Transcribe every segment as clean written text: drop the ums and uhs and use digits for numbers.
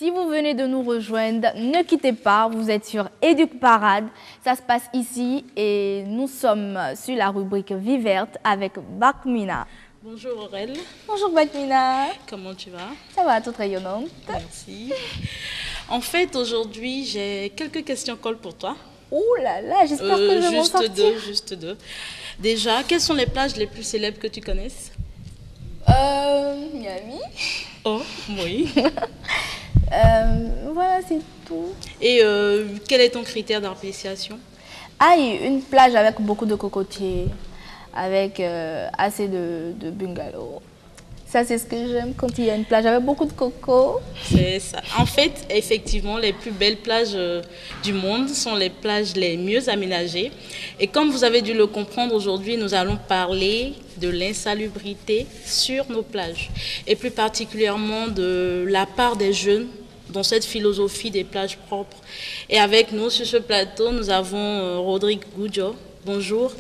Si vous venez de nous rejoindre, ne quittez pas, vous êtes sur Éduc Parade. Ça se passe ici et nous sommes sur la rubrique Vie verte avec Bakmina. Bonjour Aurel. Bonjour Bakmina. Comment tu vas? Ça va, tout rayonnant. Merci. En fait, aujourd'hui, j'ai quelques questions colle pour toi. Ouh là là, j'espère que je vais m'en sortir. Juste deux. Déjà, quelles sont les plages les plus célèbres que tu connaisses? Miami. Oh, oui. Voilà, c'est tout. Et quel est ton critère d'appréciation? Ah, une plage avec beaucoup de cocotiers, avec assez de bungalows. Ça, c'est ce que j'aime quand il y a une plage avec beaucoup de cocos. C'est ça. En fait, effectivement, les plus belles plages du monde sont les plages les mieux aménagées. Et comme vous avez dû le comprendre, aujourd'hui, nous allons parler de l'insalubrité sur nos plages. Et plus particulièrement de la part des jeunes dans cette philosophie des plages propres. Et avec nous, sur ce plateau, nous avons Rodrigue Goudio. Bonjour.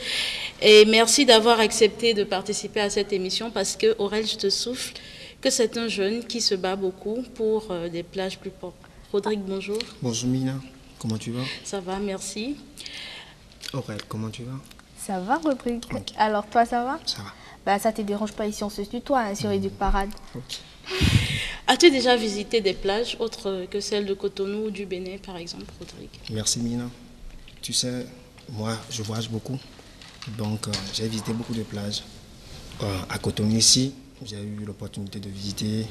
Et merci d'avoir accepté de participer à cette émission parce que, Aurel, je te souffle que c'est un jeune qui se bat beaucoup pour des plages plus propres. Rodrigue, bonjour. Bonjour Mina, comment tu vas? Ça va, merci. Aurel, comment tu vas? Ça va, Rodrigue? Tranquille. Alors, toi, ça va? Ça va. Bah, ça ne te dérange pas ici, on se tutoie hein, sur Éduc Parade. Ok. As-tu déjà visité des plages autres que celles de Cotonou ou du Bénin, par exemple, Rodrigue? Merci Mina. Tu sais, moi, je voyage beaucoup. Donc, j'ai visité beaucoup de plages. À Cotonou ici, j'ai eu l'opportunité de visiter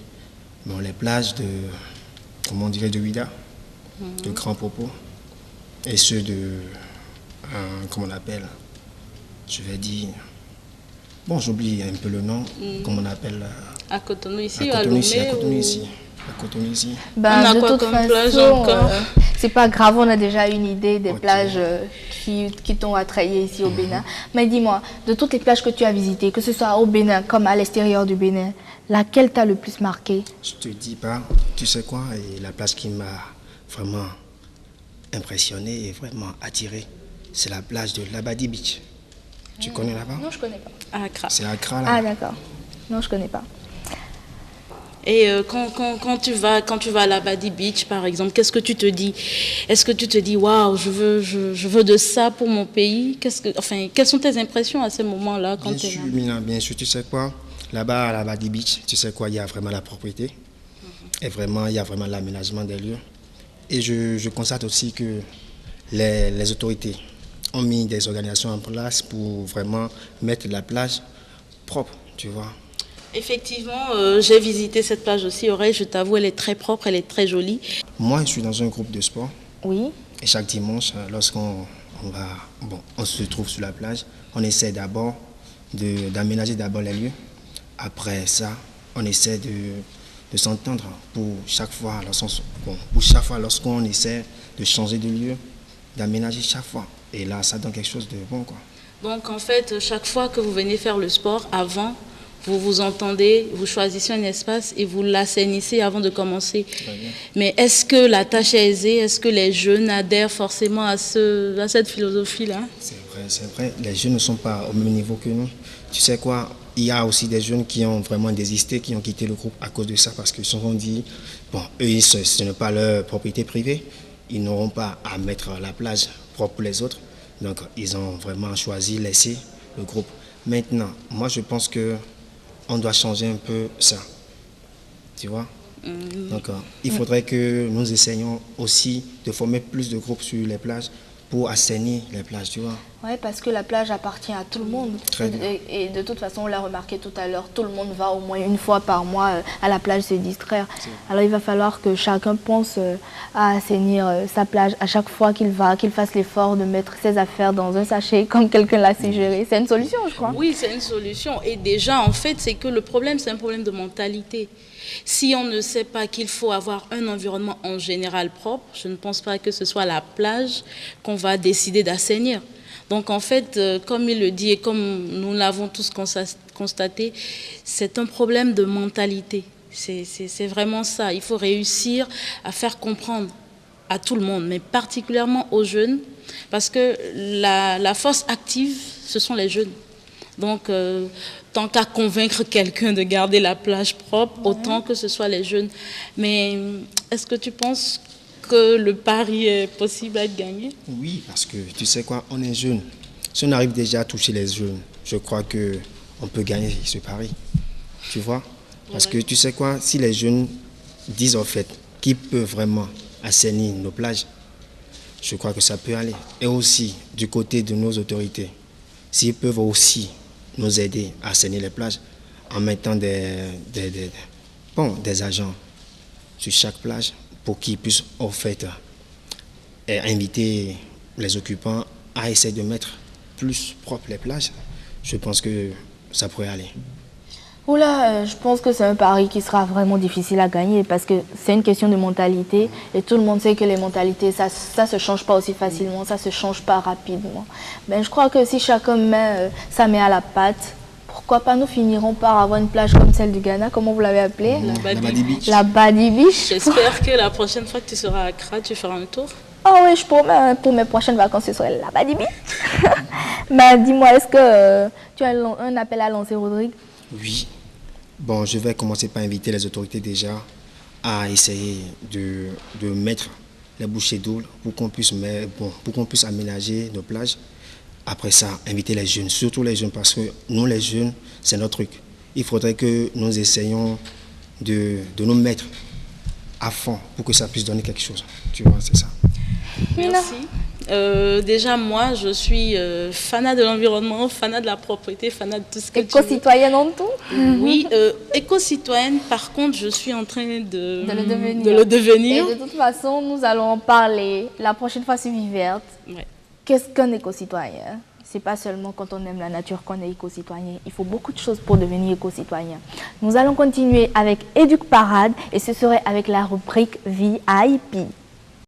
les plages de, comment on dirait, de Ouida, de Grand Popo, et ceux de, comment on appelle, je vais dire, bon, j'oublie un peu le nom, comment on appelle. À Cotonou ici, à à Cotonou ici, Lomé à Cotonou ou... ici. À Cotonou ici. Ben, On a de quoi toute comme façon, plage encore c'est pas grave, on a déjà une idée des Ok. plages qui t'ont attrayé ici au Bénin. Mais dis-moi, de toutes les plages que tu as visitées, que ce soit au Bénin comme à l'extérieur du Bénin, laquelle t'a le plus marqué? Je te dis pas, tu sais quoi, et la plage qui m'a vraiment impressionné et vraiment attiré, c'est la plage de Labadi Beach. Tu connais là-bas? Non, je connais pas. À Accra. C'est à Accra Ah, là. d'accord. Non, je connais pas. Et quand tu vas à la Badi Beach, par exemple, qu'est-ce que tu te dis? Est-ce que tu te dis, waouh, je veux de ça pour mon pays? Quelles sont tes impressions à ce moment-là quand Bien tu es sûr, là? Mina, bien sûr, tu sais quoi, là-bas à Labadi Beach, tu sais quoi, il y a vraiment la propriété et vraiment, il y a vraiment l'aménagement des lieux. Et je constate aussi que les autorités ont mis des organisations en place pour vraiment mettre la plage propre, tu vois. Effectivement, j'ai visité cette plage aussi, Aurélie, je t'avoue, elle est très propre, elle est très jolie. Moi, je suis dans un groupe de sport. Oui. Et chaque dimanche, lorsqu'on on se trouve sur la plage, on essaie d'abord d'aménager d'abord les lieux. Après ça, on essaie de s'entendre pour chaque fois, lorsqu'on essaie de changer de lieu, d'aménager chaque fois. Et là, ça donne quelque chose de bon, quoi. Donc en fait, chaque fois que vous venez faire le sport, avant, vous vous entendez, vous choisissez un espace et vous l'assainissez avant de commencer. Très bien. Mais est-ce que la tâche est aisée? Est-ce que les jeunes adhèrent forcément à cette philosophie-là? C'est vrai, les jeunes ne sont pas au même niveau que nous. Tu sais quoi, il y a aussi des jeunes qui ont vraiment désisté, qui ont quitté le groupe à cause de ça, parce qu'ils se sont dit, bon, eux, ce n'est pas leur propriété privée, ils n'auront pas à mettre la plage propre pour les autres. Donc, ils ont vraiment choisi de laisser le groupe. Maintenant, moi, je pense que on doit changer un peu ça, tu vois. Donc, il faudrait que nous essayions aussi de former plus de groupes sur les plages pour assainir les plages, tu vois. Oui, parce que la plage appartient à tout le monde. Très bien. Et de toute façon, on l'a remarqué tout à l'heure, tout le monde va au moins une fois par mois à la plage se distraire. Alors il va falloir que chacun pense à assainir sa plage à chaque fois qu'il va, qu'il fasse l'effort de mettre ses affaires dans un sachet comme quelqu'un l'a suggéré. C'est une solution, je crois. Oui, c'est une solution. Et déjà, en fait, c'est que le problème, c'est un problème de mentalité. Si on ne sait pas qu'il faut avoir un environnement en général propre, je ne pense pas que ce soit la plage qu'on va décider d'assainir. Donc en fait, comme il le dit et comme nous l'avons tous constaté, c'est un problème de mentalité. C'est vraiment ça. Il faut réussir à faire comprendre à tout le monde, mais particulièrement aux jeunes, parce que la force active, ce sont les jeunes. Donc, tant qu'à convaincre quelqu'un de garder la plage propre, autant que ce soit les jeunes. Mais est-ce que tu penses que le pari est possible à être gagné? Oui, parce que tu sais quoi, on est jeune. Si on arrive déjà à toucher les jeunes, je crois qu'on peut gagner ce pari. Tu vois? Parce que tu sais quoi, si les jeunes disent en fait qu'ils peuvent vraiment assainir nos plages, je crois que ça peut aller. Et aussi, du côté de nos autorités, s'ils peuvent aussi nous aider à assainir les plages en mettant des agents sur chaque plage pour qu'ils puissent en fait inviter les occupants à essayer de mettre plus propre les plages, je pense que ça pourrait aller. Oula, je pense que c'est un pari qui sera vraiment difficile à gagner parce que c'est une question de mentalité et tout le monde sait que les mentalités, ça se change pas aussi facilement, ça se change pas rapidement. Mais je crois que si chacun met sa main à la pâte, pourquoi pas nous finirons par avoir une plage comme celle du Ghana, comment vous l'avez appelée? La Badi Beach. La Badi Beach. J'espère que la prochaine fois que tu seras à Accra, tu feras un tour. Oh oui, je promets, pour mes prochaines vacances, ce serait la Badi Beach. Mais dis-moi, est-ce que tu as un appel à lancer, Rodrigue? Oui. Bon, je vais commencer par inviter les autorités déjà à essayer de mettre les bouchées d'eau pour qu'on puisse aménager nos plages. Après ça, inviter les jeunes, surtout les jeunes, parce que nous, les jeunes, c'est notre truc. Il faudrait que nous essayions de nous mettre à fond pour que ça puisse donner quelque chose. Tu vois, c'est ça. Merci. Déjà, moi, je suis fanat de l'environnement, fanat de la propreté, fanat de tout ce que tu veux. Éco-citoyenne en tout? Oui, éco-citoyenne, par contre, je suis en train de le devenir. Et de toute façon, nous allons en parler la prochaine fois sur Vie Verte. Ouais. Qu'est-ce qu'un éco-citoyen? C'est pas seulement quand on aime la nature qu'on est éco-citoyen. Il faut beaucoup de choses pour devenir éco-citoyen. Nous allons continuer avec Éduc Parade et ce serait avec la rubrique VIP.